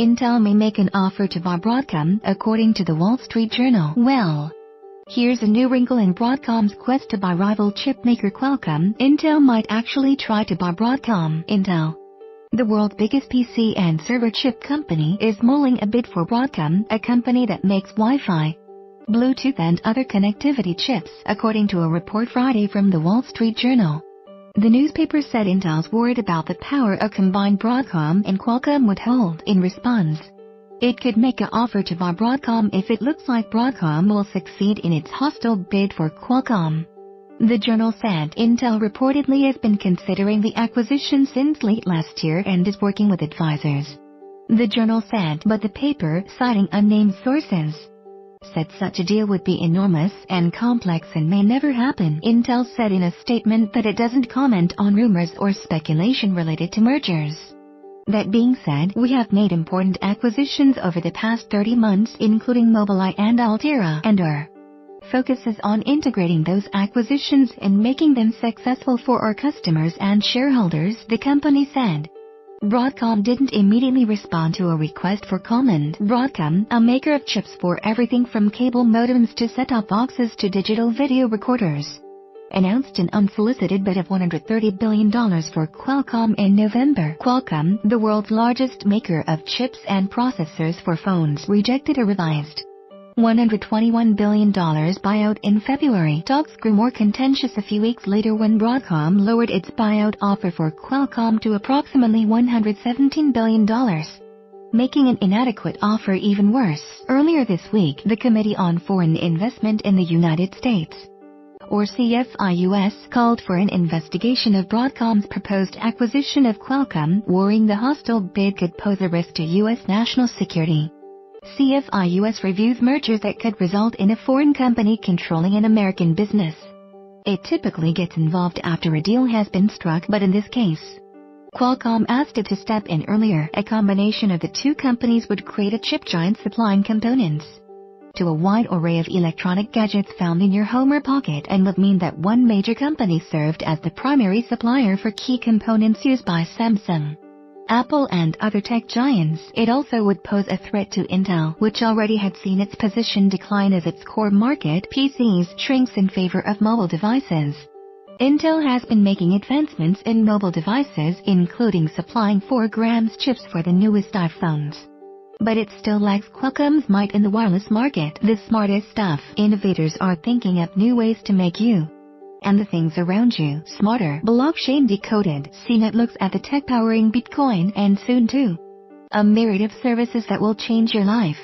Intel may make an offer to buy Broadcom, according to the Wall Street Journal. Well, here's a new wrinkle in Broadcom's quest to buy rival chipmaker Qualcomm. Intel might actually try to buy Broadcom Intel. The world's biggest PC and server chip company is mulling a bid for Broadcom, a company that makes Wi-Fi, Bluetooth and other connectivity chips, according to a report Friday from the Wall Street Journal. The newspaper said Intel's worried about the power a combined Broadcom and Qualcomm would hold. In response, it could make an offer to buy Broadcom if it looks like Broadcom will succeed in its hostile bid for Qualcomm. The journal said Intel reportedly has been considering the acquisition since late last year and is working with advisors. The journal said, but the paper, citing unnamed sources, said such a deal would be enormous and complex and may never happen. Intel said in a statement that it doesn't comment on rumors or speculation related to mergers. That being said, we have made important acquisitions over the past 30 months, including Mobileye and Altera, and our focus is on integrating those acquisitions and making them successful for our customers and shareholders, the company said. Broadcom didn't immediately respond to a request for comment. Broadcom, a maker of chips for everything from cable modems to set-top boxes to digital video recorders, announced an unsolicited bid of $130 billion for Qualcomm in November. Qualcomm, the world's largest maker of chips and processors for phones, rejected a revised $121 billion buyout in February. Talks grew more contentious a few weeks later when Broadcom lowered its buyout offer for Qualcomm to approximately $117 billion, making an inadequate offer even worse. Earlier this week, the Committee on Foreign Investment in the United States, or CFIUS, called for an investigation of Broadcom's proposed acquisition of Qualcomm, worrying the hostile bid could pose a risk to U.S. national security. CFIUS reviews mergers that could result in a foreign company controlling an American business. It typically gets involved after a deal has been struck, but in this case, Qualcomm asked it to step in earlier. A combination of the two companies would create a chip giant supplying components to a wide array of electronic gadgets found in your home or pocket, and would mean that one major company served as the primary supplier for key components used by Samsung, Apple and other tech giants. It also would pose a threat to Intel, which already had seen its position decline as its core market, PCs, shrinks in favor of mobile devices. Intel has been making advancements in mobile devices, including supplying 4-gram chips for the newest iPhones. But it still lacks Qualcomm's might in the wireless market. The smartest stuff. Innovators are thinking up new ways to make you and the things around you smarter. Blockchain decoded. CNET looks at the tech powering Bitcoin and soon too a myriad of services that will change your life.